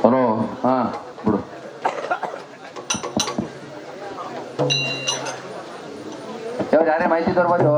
Hello, ಹಾ ಬಿಡು. ಯಾರೇ ಮಾಹಿತಿ ತರ್ಬೋದು.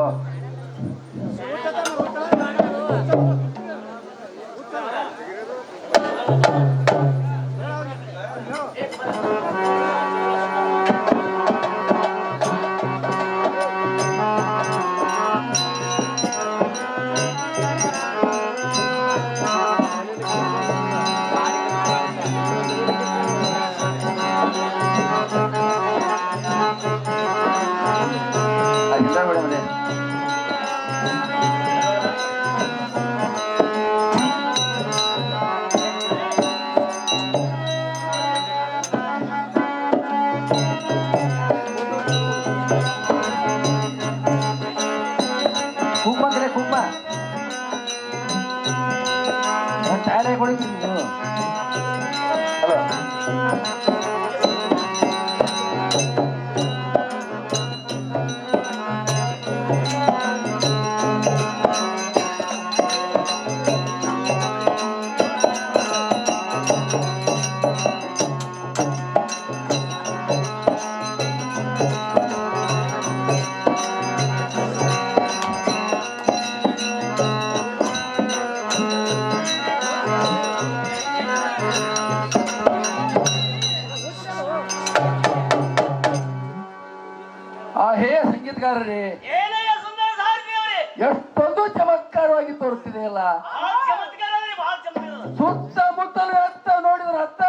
ಹೇ ಸಂಗೀತಗಾರರೇ, ಎಷ್ಟೊಂದು ಚಮತ್ಕಾರವಾಗಿ ತೋರುತ್ತಿದೆಯಲ್ಲ. ಸುತ್ತಮುತ್ತಲು ಎತ್ತ ನೋಡಿದ್ರೆ ಅತ್ತ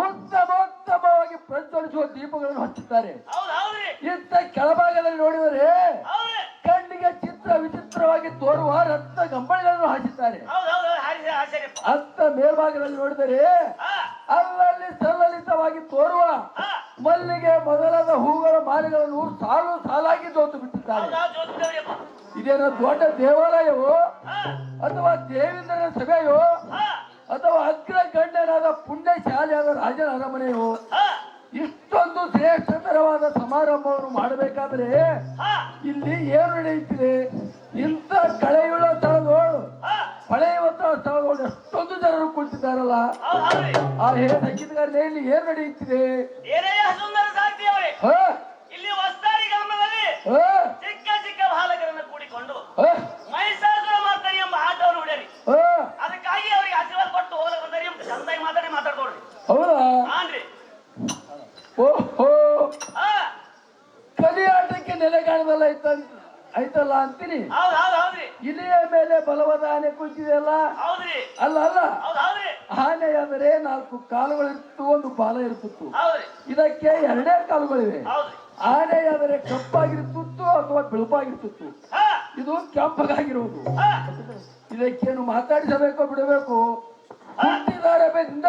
ಉತ್ತಮೋತ್ತಮವಾಗಿ ಪ್ರಜ್ವಲಿಸುವ ದೀಪಗಳನ್ನು ಹಚ್ಚುತ್ತಾರೆ. ಇತ್ತ ಕೆಳಭಾಗದಲ್ಲಿ ನೋಡಿದರೆ ಕಣ್ಣಿಗೆ ಚಿತ್ರ ವಿಚಿತ್ರವಾಗಿ ತೋರುವ ರತ್ನ ಗಂಬಳಿಗಳನ್ನು ಹಾಕಿದ್ದಾರೆ. ಅತ್ತ ಮೇಲ್ಭಾಗದಲ್ಲಿ ನೋಡಿದರೆ ಅಲ್ಲಲ್ಲಿ ಸಲ್ಲಲಿತವಾಗಿ ತೋರುವ ಮಲ್ಲಿಗೆ ಮೊದಲಾದ ಹೂಗಳ ಮಾಲೆಗಳನ್ನು ಸಾಲು ಸಾಲಾಗಿ ಜೋತು ಬಿಟ್ಟಿದ್ದಾರೆ. ಇದೇನೋ ದೊಡ್ಡ ದೇವಾಲಯವೋ ಅಥವಾ ದೇವೇಂದ್ರನ ಸಭೆಯೋ ಅಥವಾ ಅಗ್ರ ಗಣ್ಯನಾದ ಪುಣ್ಯಶಾಲಿಯಾದ ರಾಜನ ಅರಮನೆಯೋ? ಇಷ್ಟೊಂದು ಶ್ರೇಷ್ಠತರವಾದ ಸಮಾರಂಭವನ್ನು ಮಾಡಬೇಕಾದ್ರೆ ಇಲ್ಲಿ ಏನು ನಡೆಯುತ್ತಿದೆ? ಇಂಥ ಕಳೆಯುಳ್ಳ ಸ್ಥಳಗಳು, ಪಳೆಯುವಂತಹ ಸ್ಥಳಗಳು ಎಷ್ಟೊಂದು ಜನರು ಕುಳಿತಿದ್ದಾರಲ್ಲ. ಆ ಹೇ ಸಂಗೀತಗಾರನೇ, ಇಲ್ಲಿ ಏನು ನಡೆಯುತ್ತಿದೆ? ಇಲ್ಲಿ ವಸ್ತಾರಿ ಗ್ರಾಮದಲ್ಲಿ ಚಿಕ್ಕ ಚಿಕ್ಕ ಬಾಲಕರನ್ನು ಕೂಡಿಕೊಂಡು ಮೈಸಾಸುರ ಮರ್ದನಿ ಎಂಬ ಆಟವನ್ನು ಹೊಡೆರಿ. ಅದಕ್ಕಾಗಿ ಅವರಿಗೆ ಆಶೀರ್ವಾದ ಕೊಟ್ಟು ಹೋಗಲು ಬಂದರಿ. ಚಂದಾಗಿ ಮಾತಾಡ್ತೋಡ್ರಿ. ಹೌದಾ? ಹಾನ್ರಿ. ಓಹೋ, ಕಲಿಯಾಟಕ್ಕೆ ನೆಲೆ ಕಾಣದಲ್ಲ ಐತಲ್ಲ ಅಂತೀನಿ. ಇಲಿಯ ಮೇಲೆ ಬಲವಾದ ಆನೆ ಕುಳಿತಿದೆಯಲ್ಲ. ಅಲ್ಲ ಅಲ್ಲ, ಆನೆ ಅಂದರೆ 4 ಕಾಲುಗಳಿರ್ತು, ಒಂದು ಬಾಲ ಇರ್ತಿತ್ತು. ಇದಕ್ಕೆ 2 ಕಾಲುಗಳಿವೆ. ಆನೆಯಾದರೆ ಕಪ್ಪಾಗಿರ್ತಿತ್ತು ಅಥವಾ ಬಿಳುಪಾಗಿರ್ತಿತ್ತು. ಇದು ಕೆಂಪಗಾಗಿರುವುದು. ಇದಕ್ಕೇನು ಮಾತಾಡಿಸಬೇಕೋ ಬಿಡಬೇಕು? ಹುಟ್ಟಿದಾರದಿಂದ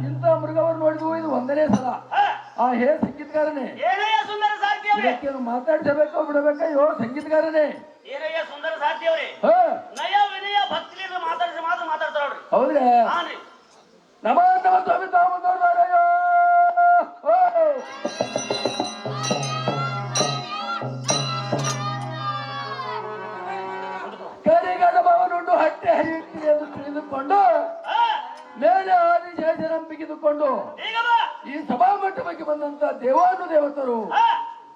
ಇಂಥ ಮೃಗವನ್ನು ನೋಡಿದ್ವು ಇದು 1ನೇ ಸಲ. ಆ ಹೇ ಸಂಗೀತಗಾರನೇ, ಇದಕ್ಕೇನು ಮಾತಾಡಿಸಬೇಕೋ ಬಿಡಬೇಕೋ ಸಂಗೀತಗಾರನೇ? ಸುಂದರ ಸಾಧ್ಯ ಅವ್ರಿ ನಯ ವಿನಯ ಭಕ್ತಿಯಿಂದ ಮಾತಾಡಿಸಿ ಮಾತಾಡ್ತಾವ್ರಿ. ಹೌದ್ರಾ? ನಮ ನಮ ಸ್ವಾಮಿ ತಾಮದವ್ರಯ್ಯೋ. ಕರಿಗಡಬವನುಂಡು ಹಟ್ಟೆ ಹರಿಯುತ್ತಿದೆ ಎಂದು ತಿಳಿದುಕೊಂಡು ಮೇಲೆ ಆದಿಶೇಷನ ಬಿಗಿದುಕೊಂಡು ಈ ಸಭಾಮಂಟಪಕ್ಕೆ ಬಂದಂತ ದೇವಾನುದೇವತರು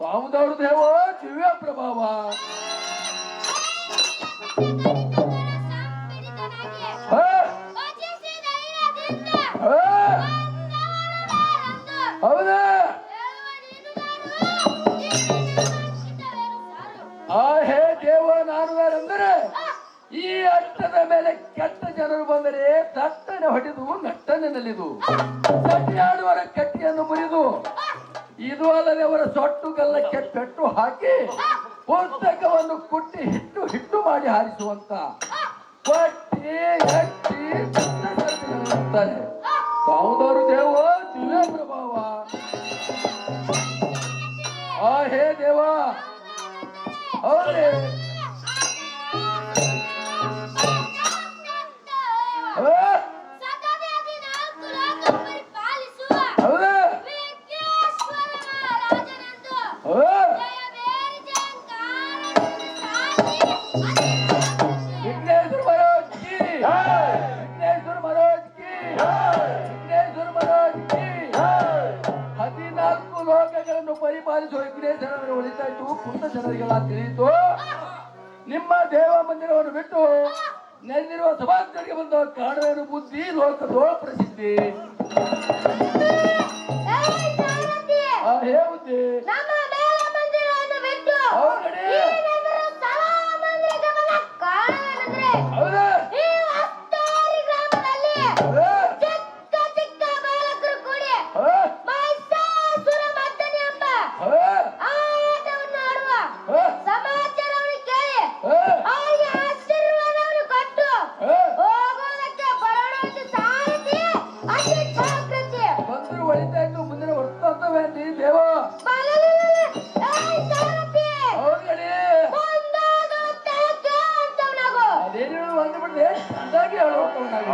ತಾಮದವರು ದೇವ ದಿವ್ಯ ಪ್ರಭಾವ. ಹೌದಾ? ಆ ಹೇ ದೇವ ನಾನುವರೆಂದರೆ ಈ ಅಟ್ಟದ ಮೇಲೆ ಕೆಟ್ಟ ಜನರು ಬಂದರೆ ತಟ್ಟನೆ ಹೊಡೆದು ನಟ್ಟನೆ ನಲಿದು ಸಟಿಯಾಡುವರ ಕಟ್ಟಿಯನ್ನು ಮುರಿದು ಇದು ಅಲ್ಲದೆ ಅವರ ಸೊಟ್ಟು ಗಲ್ಲಕ್ಕೆ ಪೆಟ್ಟು ಹಾಕಿ ಪುಸ್ತಕವನ್ನು ಕುಟ್ಟಿ ಹಿಟ್ಟು ಮಾಡಿ ಹಾರಿಸುವಂತ ಪಟ್ಟಿ ಗಟ್ಟಿ ಇರ್ತಾರೆ. ತಾವುದವರು ದೇವ ದಿವ್ಯ ಪ್ರಭಾವ. ಆ ಹೇ ದೇವ, ಹೌದೇ? ನಿಮ್ಮ ದೇವ ಮಂದಿರವನ್ನು ಬಿಟ್ಟು ನೆರೆದಿರುವ ಸಭಾಂತರಿಗೆ ಬಂದ ಕಾಣುವೆನು ಬುದ್ಧಿ ಲೋಕದೋಳ ಪ್ರಸಿದ್ಧಿ. ಹೇ ಬುದ್ಧಿ ಹೌದಾ ಬಂದ್ರು ಒಳಿತಾ ಇತ್ತು ಮುಂದಿನ ವರ್ತಂತವೇನ್ರಿ ದೇವ ಹೌದಡಿ ಅದೇನು ಅಂದ್ಬಿಡ್ದೆ ಅಂದಾಗಿ ಹೇಳುವಂತವನಾಗಿ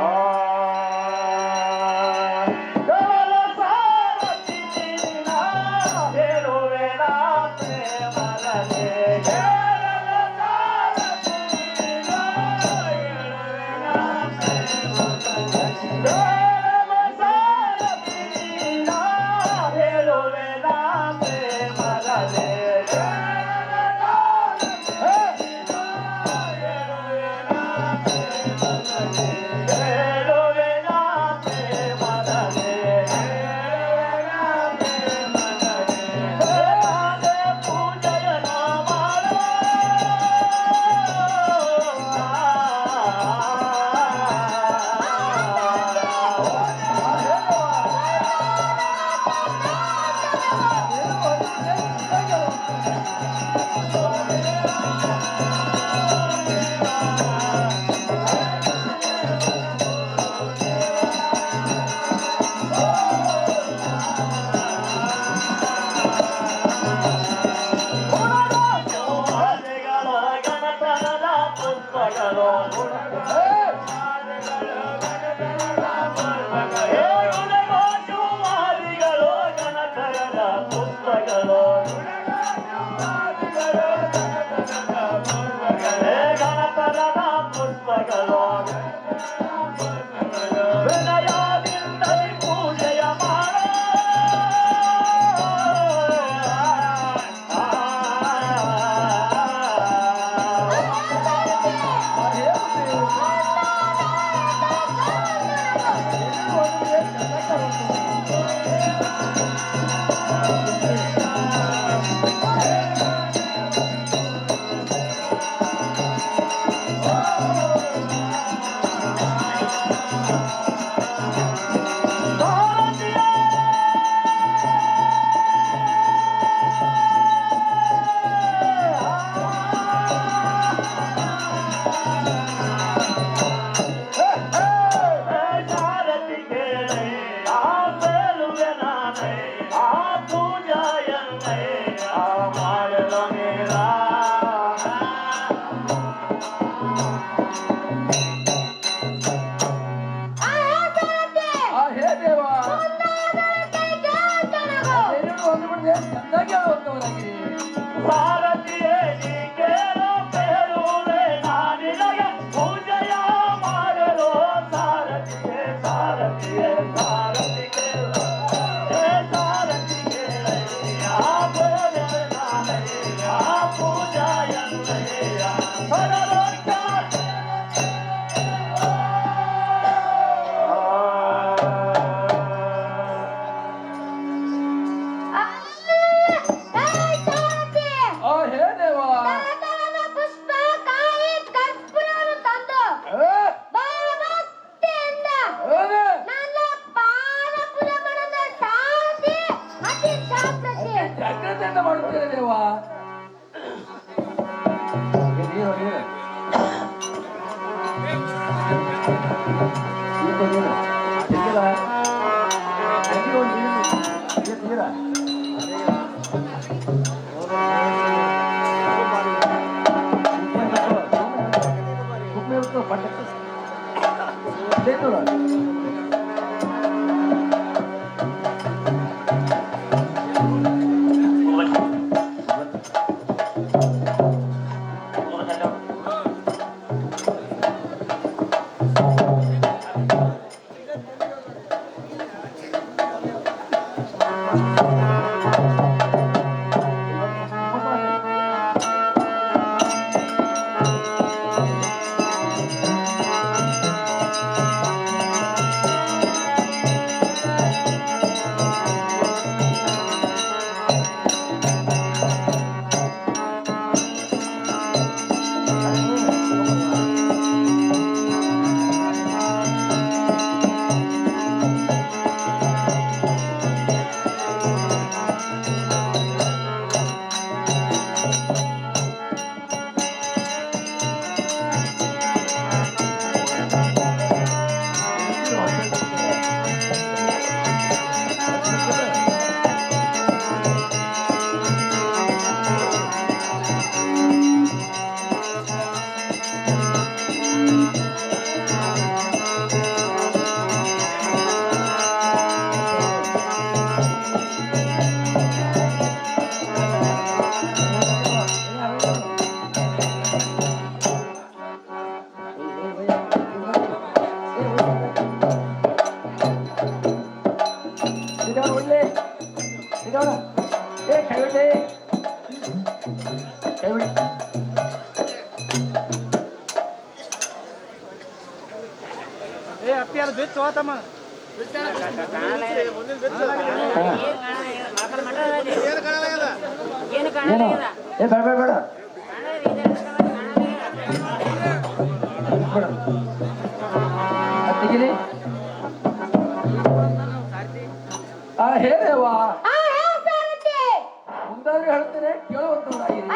ಚಂದಾಗಿ ಹೇಳುವಂತವನಾಗಿ ಜಾಗ್ರತೆಯಿಂದ ಮಾಡುತ್ತೇನೆ ದೇವ. ಏ ಬೇಡ ಬೇಡ ಬೇಡ ತೆಗಿಲಿ ಹೇಳವಾ ಮುಂದಾದ್ರೂ ಹೇಳ್ತೇನೆ ಕೇಳುವಂತವರಾಗಿರಿ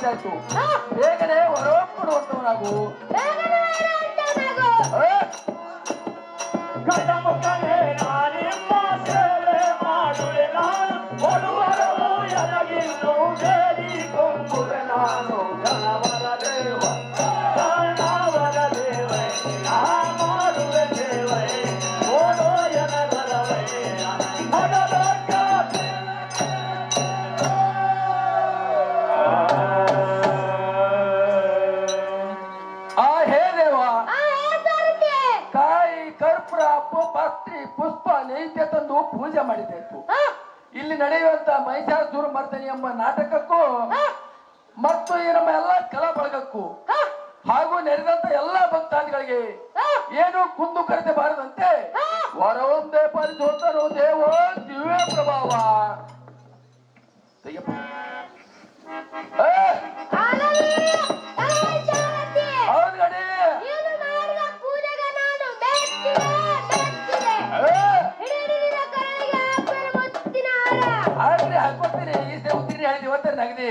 ಆಯ್ತು ಬೇಗನೆ ಹೊರಕೊಡುವಂತವನಾಗು ಪೂಜೆ ಮಾಡಿದ್ದಾಯ್ತು. ಇಲ್ಲಿ ನಡೆಯುವಂತ ಮಹಿಷಾಸುರ ಮರ್ದನಿ ಎಂಬ ನಾಟಕಕ್ಕೂ ಮತ್ತು ಈ ನಮ್ಮ ಎಲ್ಲ ಕಲಾ ಬಳಗಕ್ಕೂ ಹಾಗೂ ನೆರೆದಂತ ಎಲ್ಲಾ ಭಕ್ತಾದಿಗಳಿಗೆ ಏನು ಕುಂದು ಕರೆದೆ ಬಾರದಂತೆ ವರವೊಂದೇ ಪರಿಸೋತರು ದೇವೋ ದಿವ್ಯ ಪ್ರಭಾವ ಹೌದು ಗಡಿ ಹಾಕೊಡ್ತೀನಿ ಈ ಉತ್ತೀರ್ಣ ಹೇಳಿದ ಇವತ್ತ ನಗದಿ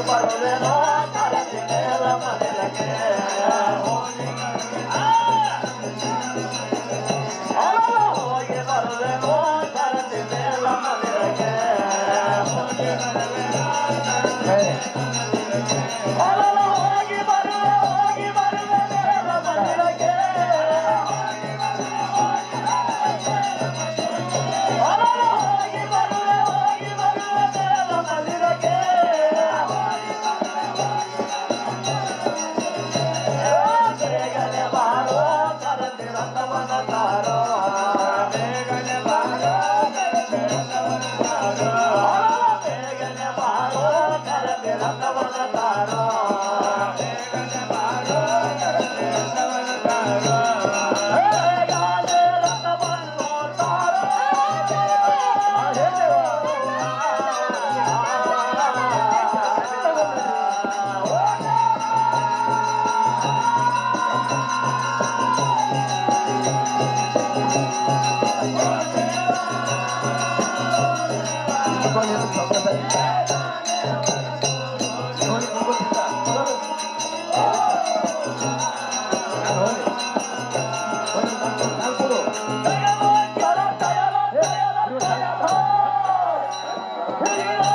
ಬರುವೆನೋ ಕರದಿ ಮೇಲ ಮನೆಗೆ ಹೋಗಿ ಬರುವೆನೋ ಕರದಿ ಮೇಲ ಮನೆಗೆ ಹೋಗಿ ಬರುವೆ ಮೇಲ ಮನೆಗೆ ಬೇಗನೆ ಬಾರೋ ಕರದಿ ರಥವನ ತಾರೋ ಬೇಗನೆ ಬಾರೋ ಬೇಗನೆ ಬಾರೋ ಕರದಿ ರಥವನ ತಾರೋ ಬೇಗನೆ ಬಾರೋ ಕರದಿ ರಥವನ ತಾರೋ ಬೇಗನೆ ರಥವನ್ನು ತಾರೋ ನೋಡಿ